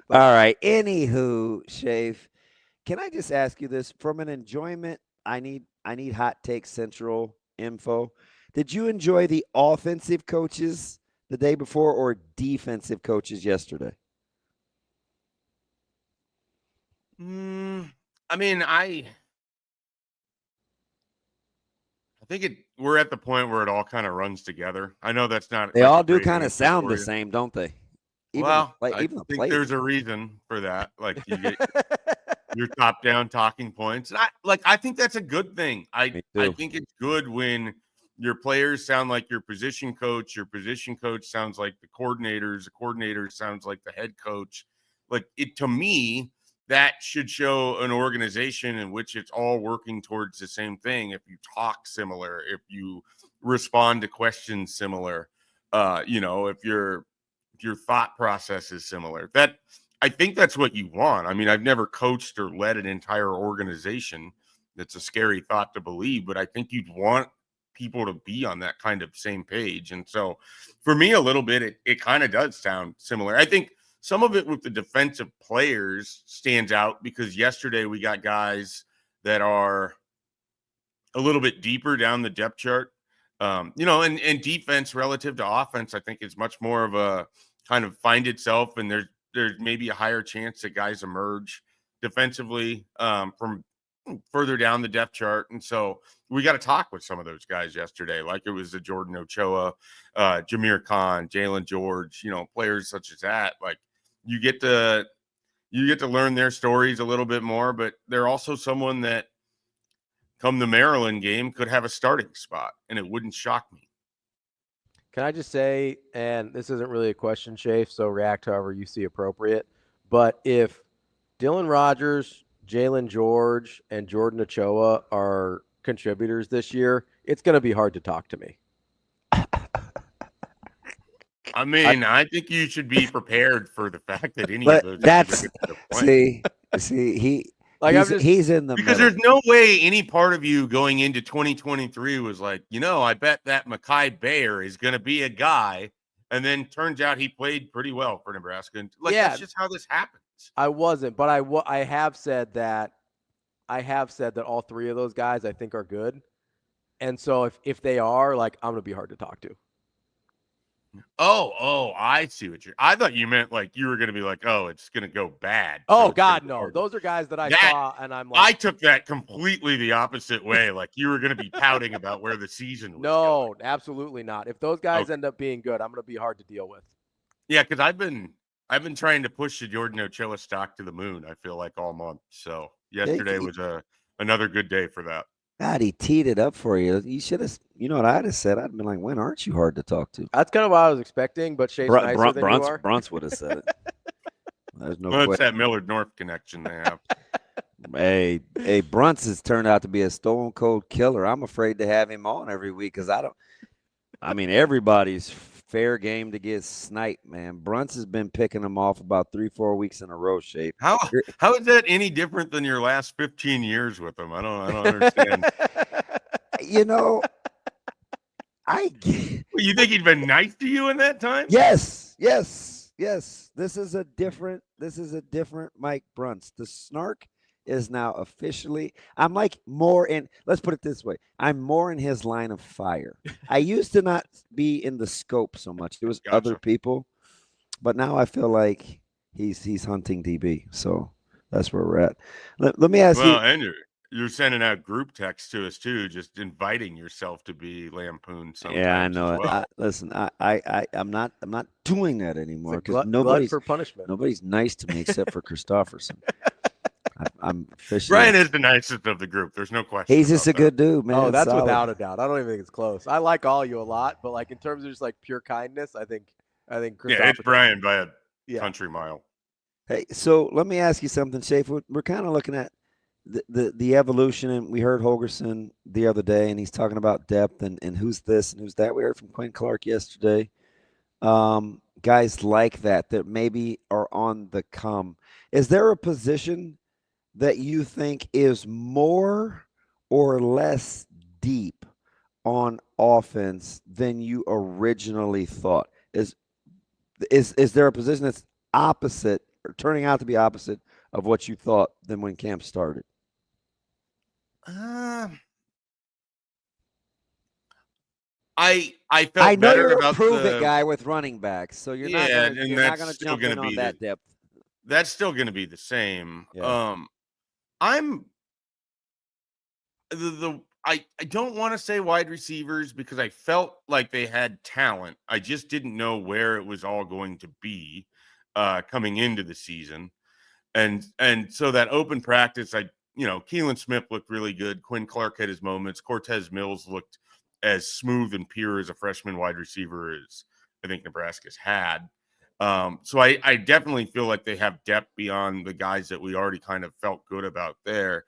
All right. Anywho, Shave, can I just ask you this from an enjoyment? I need hot take central info. Did you enjoy the offensive coaches the day before or defensive coaches yesterday? Mm, I mean, I think we're at the point where it all kind of runs together. I know that's not They like all a do great kind of answer sound for the you. same, don't they? Even the Well, play, I even the think plays. there's a reason for that. Like you get your top down talking points. And I think that's a good thing. I Me I too. think it's good when your players sound like your position coach sounds like the coordinator sounds like the head coach. Like it to me, that should show an organization in which it's all working towards the same thing. If you talk similar, if you respond to questions similar, if your thought process is similar. That I think that's what you want. I mean, I've never coached or led an entire organization. That's a scary thought to believe, but I think you'd want people to be on that kind of same page. And so for me, a little bit, it kind of does sound similar. I think some of it with the defensive players stands out because yesterday we got guys that are a little bit deeper down the depth chart. And defense relative to offense, I think is much more of a kind of find itself, and there's maybe a higher chance that guys emerge defensively from further down the depth chart. And so we got to talk with some of those guys yesterday, like it was the Jordan Ochoa, Jameer Khan, Jalen George, players such as that. Like you get to you get to learn their stories a little bit more, but they're also someone that come the Maryland game could have a starting spot, and it wouldn't shock me. Can I just say, and this isn't really a question, Shafe, so react however you see appropriate, but if Dylan Rogers, Jalen George, and Jordan Ochoa are contributors this year, it's going to be hard to talk to me. I mean, I think you should be prepared for the fact that any of But those guys are that's going to end up playing. see Like I'm just he's in the Because middle. there's no way any part of you going into 2023 was like, I bet that Mackay Bayer is going to be a guy. And then turns out he played pretty well for Nebraska. And like, that's yeah, just how this happens. I wasn't, but I have said that all three of those guys I think are good. And so if they are, like, I'm going to be hard to talk to. I see I thought you meant like you were going to be like, oh, it's going to go bad. So Oh it's going to God, be no. hard. Those are guys that I That saw and I'm like, I took that completely the opposite way. Like you were going to be pouting about where the season was going. no, absolutely not. If those guys Okay. end up being good, I'm going to be hard to deal with. Yeah, because I've been trying to push the Jordan Ochoa stock to the moon. I feel like all month. So yesterday was another good day for that. God, he teed it up for you. You should have. You know what I'd have said? I'd been like, "When aren't you hard to talk to?" That's kind of what I was expecting, but Shay's nicer than you are. Brunts would have said it. There's no Well, it's question. that Millard North connection they have. Hey, Brunts has turned out to be a stone cold killer. I'm afraid to have him on every week because I don't. I mean, everybody's fair game to get sniped, man. Brunts has been picking them off about 3-4 weeks in a row. Shape. How how is that any different than your last 15 years with them? I don't understand. You know, I. You think he'd been nice to you in that time? Yes. This is a different Mike Brunts. The snark is now officially. I'm like more in. Let's put it this way. I'm more in his line of fire. I used to not be in the scope so much. It was other Gotcha. people, but now I feel like he's hunting DB. So that's where we're at. Let me ask you. Well, and you're sending out group texts to us too, just inviting yourself to be lampooned Yeah, I sometimes as know it. well. Listen, I'm not doing that anymore It's a because glut for punishment. nobody's nice to me except for Christofferson. I'm officially. Brian is the nicest of the group. There's no question He's just about a good dude, man. Oh, that's solid. without a doubt. I don't even think it's close. I like all you a lot, but like in terms of just like pure kindness, I think Yeah, it's Brian by a yeah. country mile. Hey, so let me ask you something, Schaefer. We're kind of looking at the evolution, and we heard Holgerson the other day, and he's talking about depth and who's this and who's that. We heard from Quinn Clark yesterday. Guys like that maybe are on the come. Is there a position that you think is more or less deep on offense than you originally thought? Is there a position that's opposite turning out to be opposite of what you thought than when camp started? I felt I know better you're a about prove-it guy with running backs, so you're not and gonna that's still jump going in to on be that depth. that's still going to be the same. Yeah. I'm I don't want to say wide receivers because I felt like they had talent. I just didn't know where it was all going to be coming into the season. And so that open practice, Keelan Smith looked really good. Quinn Clark had his moments. Cortez Mills looked as smooth and pure as a freshman wide receiver as I think Nebraska's had. So I definitely feel like they have depth beyond the guys that we already kind of felt good about there.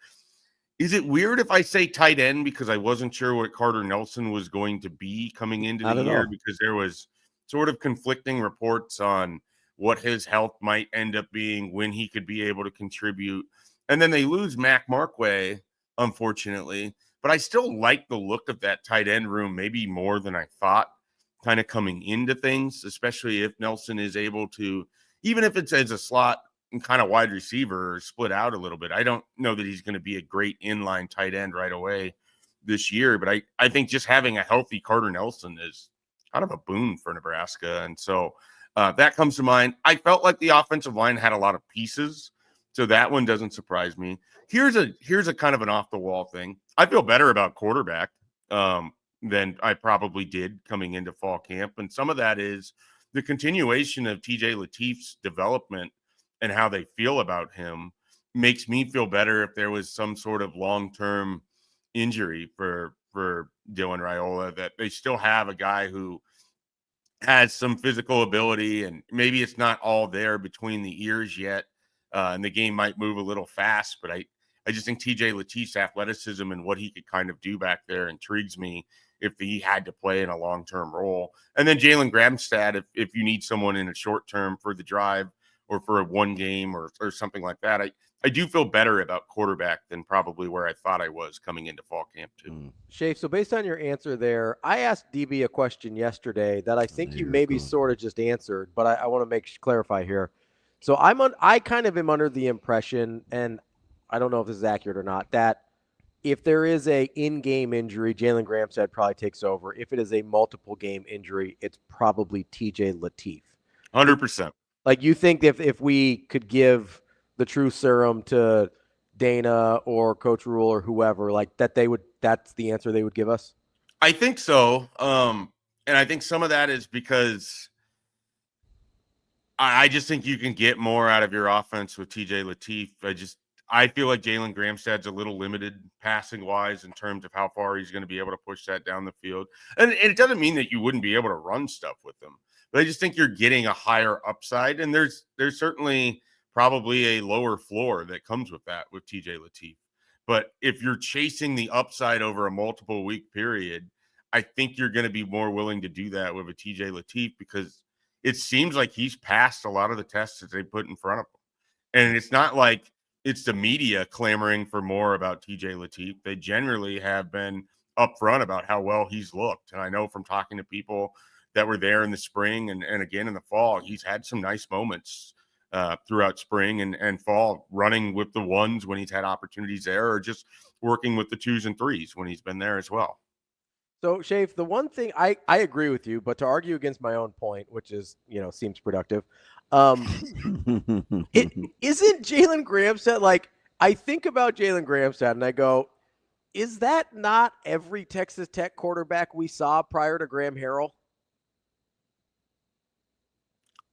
Is it weird if I say tight end because I wasn't sure what Carter Nelson was going to be coming into Not the at year all. because there was sort of conflicting reports on what his health might end up being, when he could be able to contribute. And then they lose Mac Markway, unfortunately. But I still like the look of that tight end room, maybe more than I thought, kind of coming into things, especially if Nelson is able to, even if it's as a slot and kind of wide receiver, split out a little bit. I don't know that he's going to be a great inline tight end right away this year, but I think just having a healthy Carter Nelson is kind of a boon for Nebraska. And so that comes to mind. I felt like the offensive line had a lot of pieces, so that one doesn't surprise me. Here's a kind of an off the wall thing. I feel better about quarterback than I probably did coming into fall camp, and some of that is the continuation of TJ Lateef's development and how they feel about him makes me feel better if there was some sort of long-term injury for Dylan Raiola, that they still have a guy who has some physical ability, and maybe it's not all there between the ears yet, and the game might move a little fast, but I just think TJ Lateef's athleticism and what he could kind of do back there intrigues me if he had to play in a long-term role. And then Jalen Gramstad, if you need someone in a short term for the drive or for a one game or something like that, I do feel better about quarterback than probably where I thought I was coming into fall camp too. Shafe, so based on your answer there, I asked DB a question yesterday that I think you maybe sort of just answered, but I want to clarify here. So I kind of am under the impression, and I don't know if this is accurate or not, that if there is a in-game injury, Jalen Gramstad probably takes over. If it is a multiple game injury, it's probably TJ Lateef. 100%. Like, you think if we could give the true serum to Dana or Coach Rule or whoever, like that's the answer they would give us? I think so. And I think some of that is because I just think you can get more out of your offense with TJ Lateef. I feel like Jalen Gramstad's a little limited passing wise in terms of how far he's going to be able to push that down the field. And it doesn't mean that you wouldn't be able to run stuff with him, but I just think you're getting a higher upside. And there's certainly probably a lower floor that comes with that with TJ Lateef. But if you're chasing the upside over a multiple week period, I think you're going to be more willing to do that with a TJ Lateef because it seems like he's passed a lot of the tests that they put in front of him. And it's not like it's the media clamoring for more about TJ Lateef. They generally have been upfront about how well he's looked. And I know from talking to people that were there in the spring and again in the fall, he's had some nice moments throughout spring and fall, running with the ones when he's had opportunities there, or just working with the 2s and 3s when he's been there as well. So, Shafe, the one thing I agree with you, but to argue against my own point, which is, seems productive, it isn't Jalen Gramstad. Like, I think about Jalen Gramstad and I go, is that not every Texas Tech quarterback we saw prior to Graham Harrell?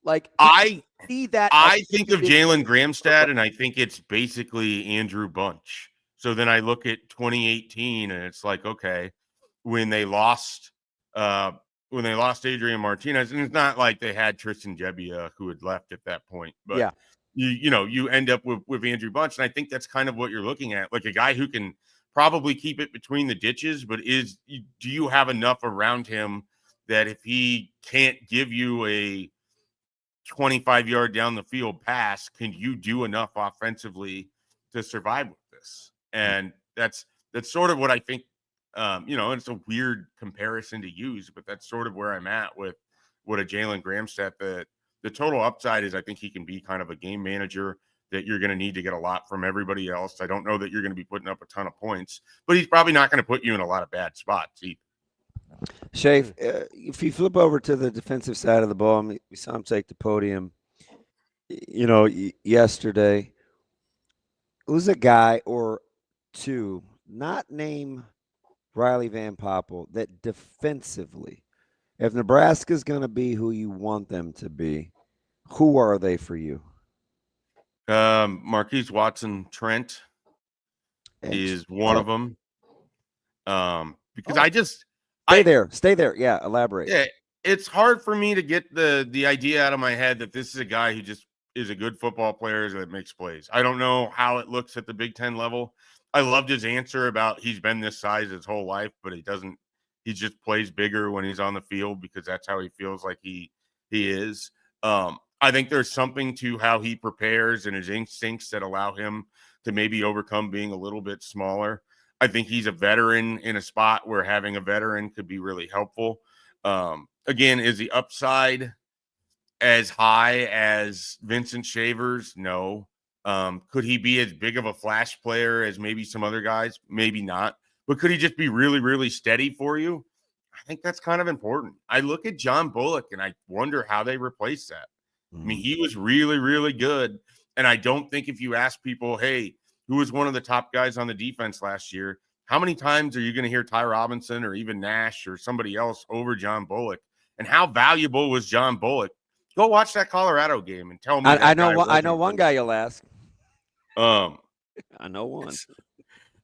Like, I see that. think of Jalen Gramstad and I think it's basically Andrew Bunch. So then I look at 2018 and it's like, okay, when they lost Adrian Martinez, and it's not like they had Tristan Gebbia who had left at that point, but yeah, you end up with Andrew Bunch, and I think that's kind of what you're looking at, like a guy who can probably keep it between the ditches, but do you have enough around him that if he can't give you a 25-yard down the field pass, can you do enough offensively to survive with this? And that's sort of what I think. It's a weird comparison to use, but that's sort of where I'm at with what a Jalen Gramstad The total upside is I think he can be kind of a game manager that you're going to need to get a lot from everybody else. I don't know that you're going to be putting up a ton of points, but he's probably not going to put you in a lot of bad spots either. Schaefer, if you flip over to the defensive side of the ball, I mean, we saw him take the podium, yesterday. Who's a guy or two, not name Riley Van Poppel, that defensively, if Nebraska's going to be who you want them to be, who are they for you? Marquise Watson-Trent is one of them. Because Stay there. Yeah, elaborate. Yeah, it's hard for me to get the idea out of my head that this is a guy who just is a good football player that makes plays. I don't know how it looks at the Big Ten level. I loved his answer about he's been this size his whole life, but he just plays bigger when he's on the field because that's how he feels like he is. I think there's something to how he prepares and his instincts that allow him to maybe overcome being a little bit smaller. I think he's a veteran in a spot where having a veteran could be really helpful. Again, is the upside as high as Vincent Shavers? No. Could he be as big of a flash player as maybe some other guys? Maybe not. But could he just be really, really steady for you? I think that's kind of important. I look at John Bullock and I wonder how they replace that. I mean, he was really, really good. And I don't think if you ask people, hey, who was one of the top guys on the defense last year, how many times are you going to hear Ty Robinson or even Nash or somebody else over John Bullock? And how valuable was John Bullock? Go watch that Colorado game and tell me. I know one guy you'll ask. I know one.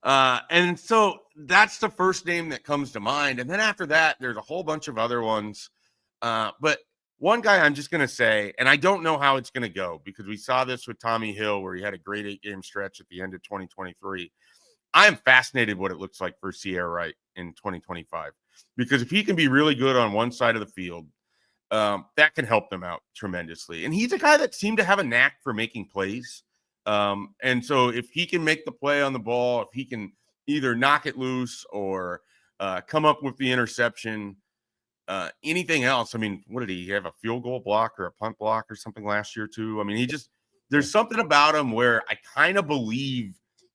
And so that's the first name that comes to mind. And then after that, there's a whole bunch of other ones. But one guy I'm just going to say, and I don't know how it's going to go because we saw this with Tommy Hill where he had a great 8-game stretch at the end of 2023. I am fascinated what it looks like for Ceyair Wright in 2025 because if he can be really good on one side of the field, that can help them out tremendously. And he's a guy that seemed to have a knack for making plays. And so if he can make the play on the ball, if he can either knock it loose or come up with the interception, anything else. I mean, what did he have, a field goal block or a punt block or something last year too? I mean, there's something about him where I kind of believe,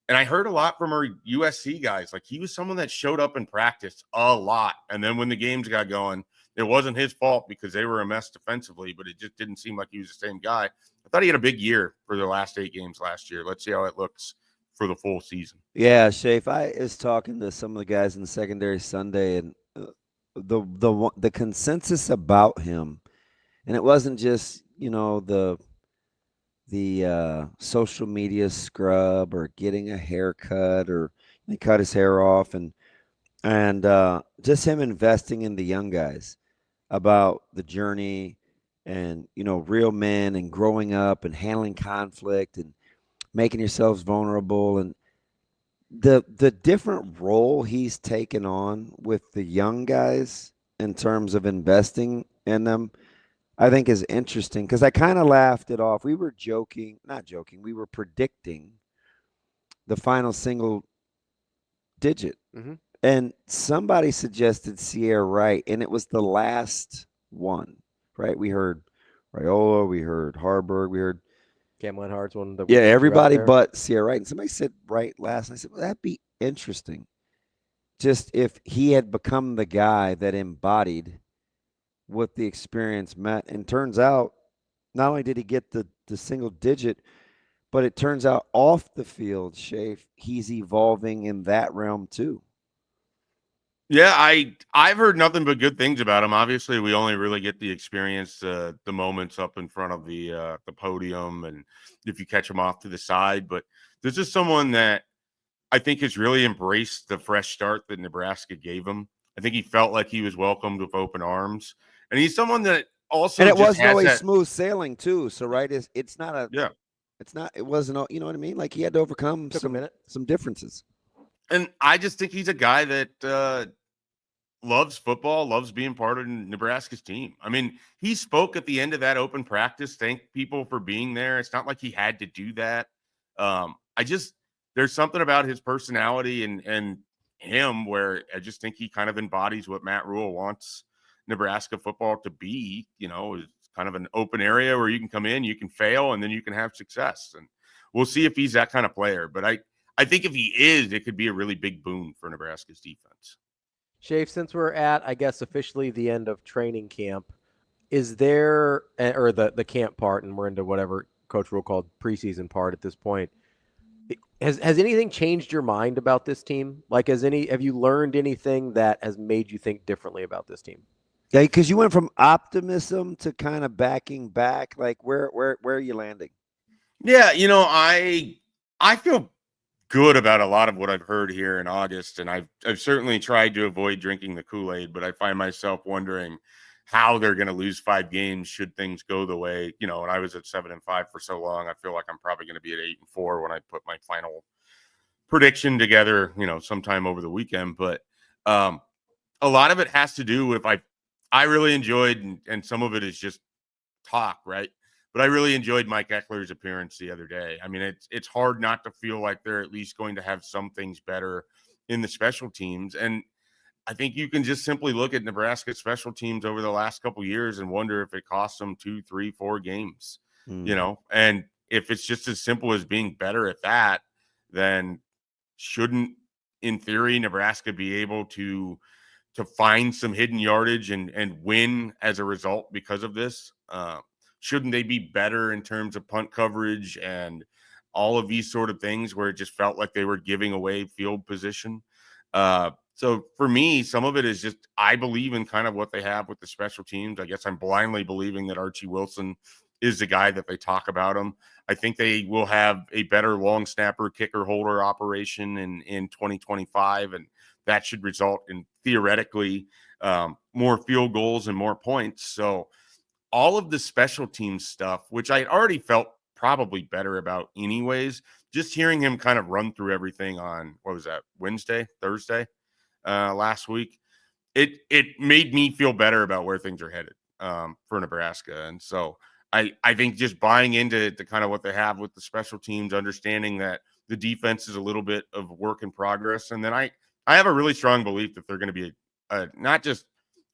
and I heard a lot from our USC guys, like he was someone that showed up in practice a lot. And then when the games got going, it wasn't his fault because they were a mess defensively, but it just didn't seem like he was the same guy. I thought he had a big year for the last 8 games last year. Let's see how it looks for the full season. Yeah, Schaefer, I was talking to some of the guys in the secondary Sunday, and the consensus about him, and it wasn't just the social media scrub or getting a haircut or he cut his hair off, and just him investing in the young guys about the journey and real men and growing up and handling conflict and making yourselves vulnerable, and the different role he's taken on with the young guys in terms of investing in them, I think is interesting because I kind of laughed it off. We were not joking. We were predicting the final single digit. Mm-hmm. And somebody suggested Ceyair Wright, and it was the last one, right? We heard Raiola, we heard Harburg, we heard Cam Lenhart's one. Everybody but Ceyair Wright. And somebody said Wright last, and I said, well, that'd be interesting. Just if he had become the guy that embodied what the experience meant. And turns out, not only did he get the single digit, but it turns out off the field, Schaefer, he's evolving in that realm too. Yeah, I've heard nothing but good things about him. Obviously, we only really get the experience, the moments up in front of the podium, and if you catch him off to the side. But this is someone that I think has really embraced the fresh start that Nebraska gave him. I think he felt like he was welcomed with open arms, and he's someone that also. And it wasn't always smooth sailing too. So right, it's not a yeah. It's not. It wasn't. You know what I mean? Like he had to overcome some differences. And I just think he's a guy that loves football, loves being part of Nebraska's team. I mean, he spoke at the end of that open practice, thanked people for being there. It's not like he had to do that. There's something about his personality and him where I just think he kind of embodies what Matt Rule wants Nebraska football to be. Is kind of an open area where you can come in, you can fail, and then you can have success. And we'll see if he's that kind of player. But I think if he is, it could be a really big boon for Nebraska's defense. Shafe, since we're at, I guess, officially the end of training camp, is there, or the camp part, and we're into whatever Coach Rule called preseason part at this point, has anything changed your mind about this team? Like, have you learned anything that has made you think differently about this team? Yeah, because you went from optimism to kind of backing back. Like, where are you landing? Yeah, I feel good about a lot of what I've heard here in August, and I've certainly tried to avoid drinking the Kool-Aid, but I find myself wondering how they're going to lose 5 games should things go the way, and I was at 7-5 for so long. I feel like I'm probably going to be at 8-4 when I put my final prediction together, sometime over the weekend. But a lot of it has to do with I really enjoyed, and some of it is just talk, right? But I really enjoyed Mike Eckler's appearance the other day. I mean, it's hard not to feel like they're at least going to have some things better in the special teams. And I think you can just simply look at Nebraska's special teams over the last couple of years and wonder if it cost them 2, 3, 4 games, and if it's just as simple as being better at that, then shouldn't, in theory, Nebraska be able to find some hidden yardage and win as a result because of this? Shouldn't they be better in terms of punt coverage and all of these sort of things where it just felt like they were giving away field position? So for me, some of it is just I believe in kind of what they have with the special teams. I guess I'm blindly believing that Archie Wilson is the guy that they talk about him. I think they will have a better long snapper, kicker, holder operation in 2025, and that should result in theoretically more field goals and more points. So all of the special teams stuff, which I already felt probably better about anyways, just hearing him kind of run through everything on, what was that, Thursday last week, it made me feel better about where things are headed for Nebraska. And so I think just buying into kind of what they have with the special teams, understanding that the defense is a little bit of work in progress. And then I have a really strong belief that they're going to be not just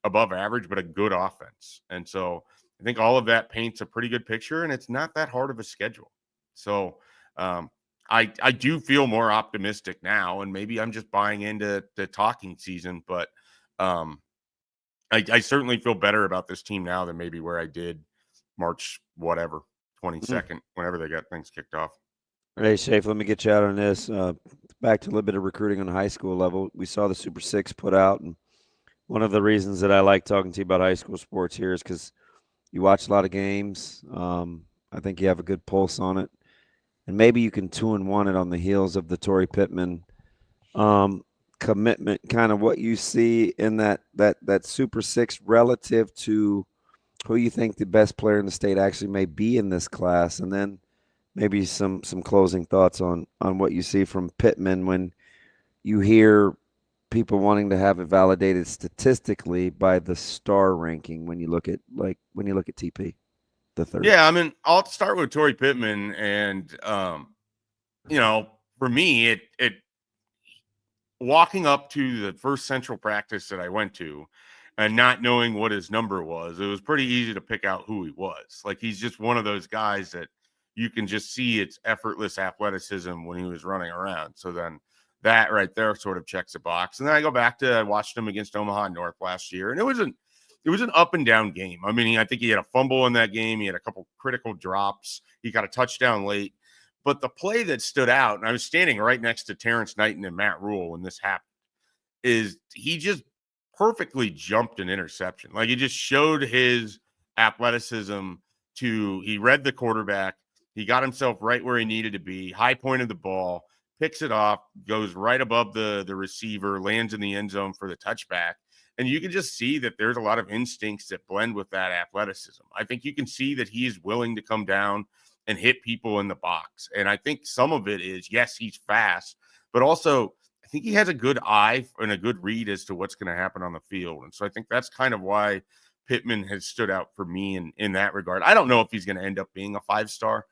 above average, but a good offense. And so I think all of that paints a pretty good picture, and it's not that hard of a schedule. So I do feel more optimistic now, and maybe I'm just buying into the talking season, but I certainly feel better about this team now than maybe where I did March, 22nd, whenever they got things kicked off. Hey, Shafe, let me get you out on this. Back to a little bit of recruiting on the high school level. We saw the Super 6 put out, and one of the reasons that I like talking to you about high school sports here is because you watch a lot of games. I think you have a good pulse on it. And maybe you can 2-1 it on the heels of the Torrey Pittman commitment, kind of what you see in that Super 6 relative to who you think the best player in the state actually may be in this class. And then maybe some closing thoughts on what you see from Pittman when you hear people wanting to have it validated statistically by the star ranking when you look at TP the third. Yeah, I mean, I'll start with Torrey Pittman, and for me, it walking up to the first central practice that I went to and not knowing what his number was, it was pretty easy to pick out who he was. Like, he's just one of those guys that you can just see its effortless athleticism when he was running around. So then that right there sort of checks a box. And then I go back to, I watched him against Omaha North last year, and it was an up and down game. I mean, I think he had a fumble in that game. He had a couple critical drops. He got a touchdown late. But the play that stood out, and I was standing right next to Terrence Knighton and Matt Rule when this happened, is he just perfectly jumped an interception. Like, he just showed his athleticism he read the quarterback. He got himself right where he needed to be, high point of the ball, picks it off, goes right above the receiver, lands in the end zone for the touchback. And you can just see that there's a lot of instincts that blend with that athleticism. I think you can see that he is willing to come down and hit people in the box. And I think some of it is, yes, he's fast, but also I think he has a good eye and a good read as to what's going to happen on the field. And so I think that's kind of why Pittman has stood out for me in that regard. I don't know if he's going to end up being a 5-star.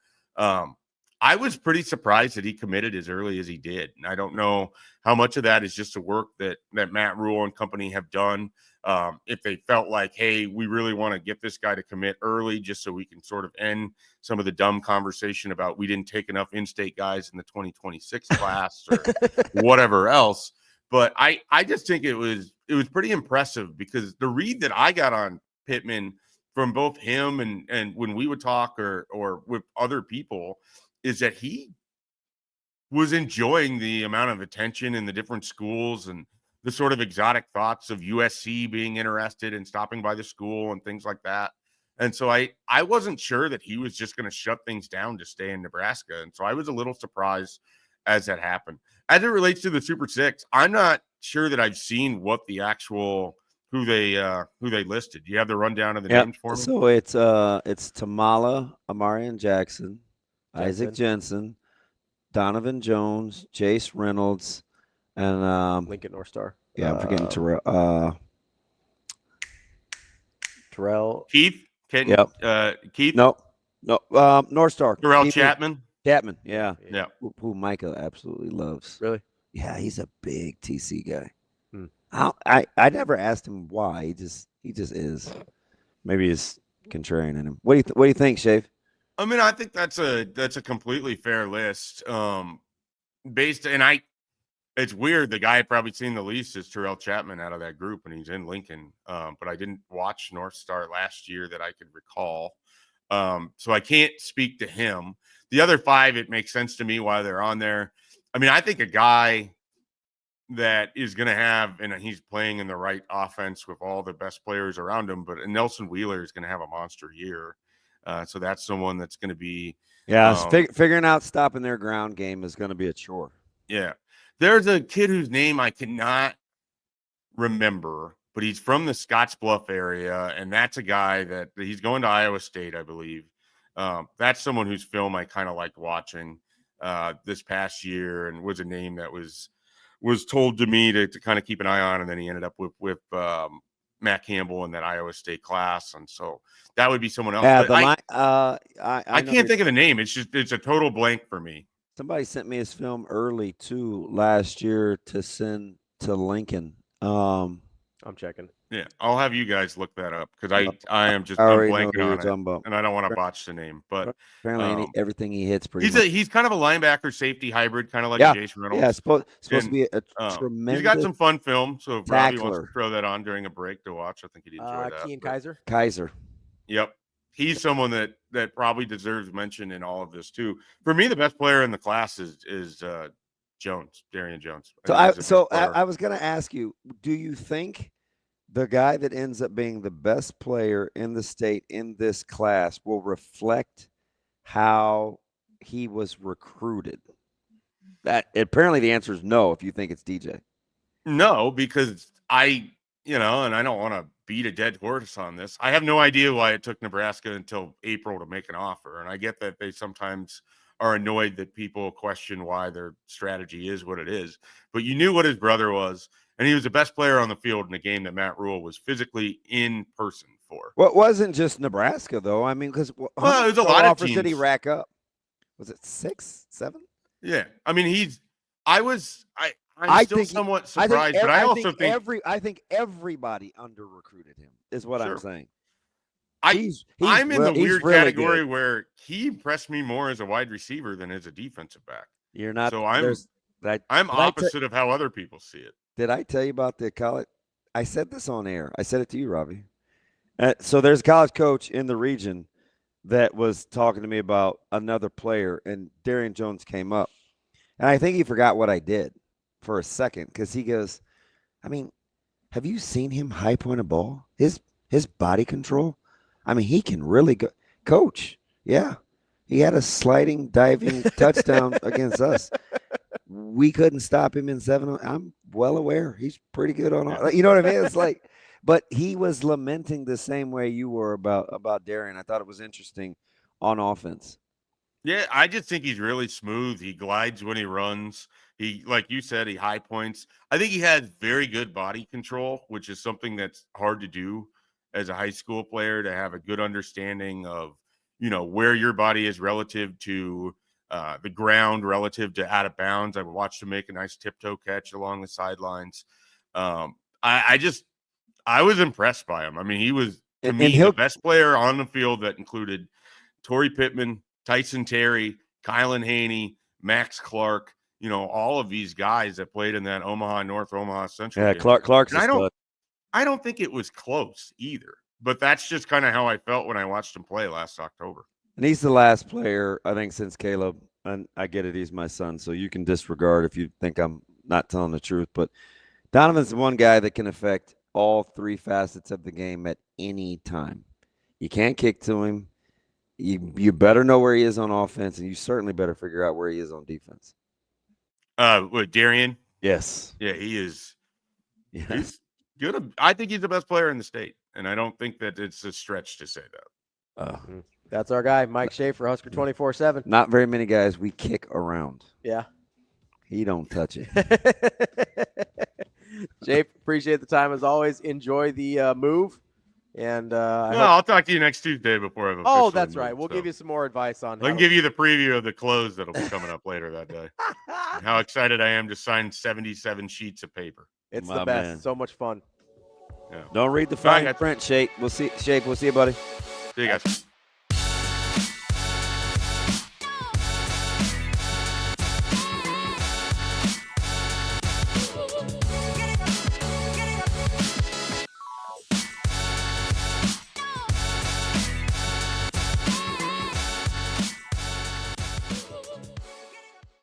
I was pretty surprised that he committed as early as he did. And I don't know how much of that is just the work that Matt Rule and company have done. If they felt like, hey, we really want to get this guy to commit early just so we can sort of end some of the dumb conversation about we didn't take enough in-state guys in the 2026 class or whatever else. But I just think it was pretty impressive because the read that I got on Pittman from both him and when we would talk or with other people is that he was enjoying the amount of attention in the different schools and the sort of exotic thoughts of USC being interested in stopping by the school and things like that. And so I wasn't sure that he was just going to shut things down to stay in Nebraska. And so I was a little surprised as that happened. As it relates to the Super Six, I'm not sure that I've seen what the actual who they listed. Do you have the rundown of the names for me? So it's Tamala, Amarian Jackson, Isaac Jensen, Donovan Jones, Jace Reynolds, and Lincoln North Star. Yeah, I'm forgetting Terrell. Keith? Keith? No. North Star. Terrell Chapman? Chapman, yeah. Who Micah absolutely loves. Really? Yeah, he's a big TC guy. I never asked him why. He just is. Maybe he's contrarian in him. What do you think, Shave? I mean, I think that's a completely fair list. It's weird. The guy I'd probably seen the least is Terrell Chapman out of that group, and he's in Lincoln. But I didn't watch North Star last year that I could recall. So I can't speak to him. The other five, it makes sense to me why they're on there. I mean, I think a guy that is going to have, and he's playing in the right offense with all the best players around him, but Nelson Wheeler is going to have a monster year. So that's someone that's going to be. Figuring out stopping their ground game is going to be a chore. Yeah. There's a kid whose name I cannot remember, but he's from the Scottsbluff area, and that's a guy that he's going to Iowa State, I believe. That's someone whose film I kind of liked watching this past year, and was a name that was told to me to kind of keep an eye on, and then he ended up with Matt Campbell in that Iowa State class, and so that would be someone else. Yeah, I can't think of the name. It's a total blank for me. Somebody sent me his film early too last year to send to Lincoln. I'm checking. Yeah, I'll have you guys look that up because I am just blanking on it, and I don't want to botch the name. But apparently, everything he hits pretty. He's kind of a linebacker safety hybrid, kind of like Jason Reynolds. Yeah, supposed to be a tremendous. He's got some fun film, so if Ravi wants to throw that on during a break to watch, I think he'd enjoy that. Kean Kaiser. Yep, he's someone that probably deserves mention in all of this too. For me, the best player in the class is Jones, Darian Jones. So I was going to ask you, do you think the guy that ends up being the best player in the state in this class will reflect how he was recruited? That apparently the answer is no. If you think it's DJ, no, because and I don't want to beat a dead horse on this. I have no idea why it took Nebraska until April to make an offer, and I get that they sometimes are annoyed that people question why their strategy is what it is. But you knew what his brother was, and he was the best player on the field in a game that Matt Rule was physically in person for. Well, it wasn't just Nebraska, though. I mean, because it was a lot of teams. Did he rack up? Was it 6, 7? Yeah, I mean, I'm still somewhat surprised, but I think everybody under recruited him. Is what I'm saying. I'm in the weird category where he impressed me more as a wide receiver than as a defensive back. You're not. So I'm opposite of how other people see it. Did I tell you about the college? I said this on air. I said it to you, Ravi. So there's a college coach in the region that was talking to me about another player, and Darian Jones came up. And I think he forgot what I did for a second because he goes, I mean, have you seen him high point a ball? His body control? I mean, he can really go. Coach, yeah. He had a sliding, diving touchdown against us. We couldn't stop him in 7. I'm well aware. He's pretty good on all. You know what I mean? It's like, but he was lamenting the same way you were about Darian. I thought it was interesting on offense. Yeah, I just think he's really smooth. He glides when he runs. He, like you said, he high points. I think he has very good body control, which is something that's hard to do as a high school player, to have a good understanding of, where your body is relative to the ground relative to out of bounds. I watched him make a nice tiptoe catch along the sidelines. I was impressed by him. I mean, he was, to me, the best player on the field that included Torrey Pittman, Tyson Terry, Kylan Haney, Max Clark, all of these guys that played in that Omaha North, Omaha Central. Yeah, game. Clark's I don't think it was close either, but that's just kind of how I felt when I watched him play last October. And he's the last player, I think, since Caleb, and I get it, he's my son, so you can disregard if you think I'm not telling the truth, but Donovan's the one guy that can affect all three facets of the game at any time. You can't kick to him. You better know where he is on offense, and you certainly better figure out where he is on defense. Darian? Yes. Yeah, he is. Yeah. He's good. I think he's the best player in the state, and I don't think that it's a stretch to say that. That's our guy, Mike Schaefer, Husker247. Not very many guys we kick around. Yeah. He don't touch it. Schaefer, appreciate the time as always. Enjoy the move. And I'll talk to you next Tuesday before I've Oh, that's right. We'll give you some more advice on. I can give you the preview of the close that'll be coming up later that day. And how excited I am to sign 77 sheets of paper. It's the best. Man. So much fun. Yeah. Don't read the fine print, Shape. We'll see you, buddy. See you guys.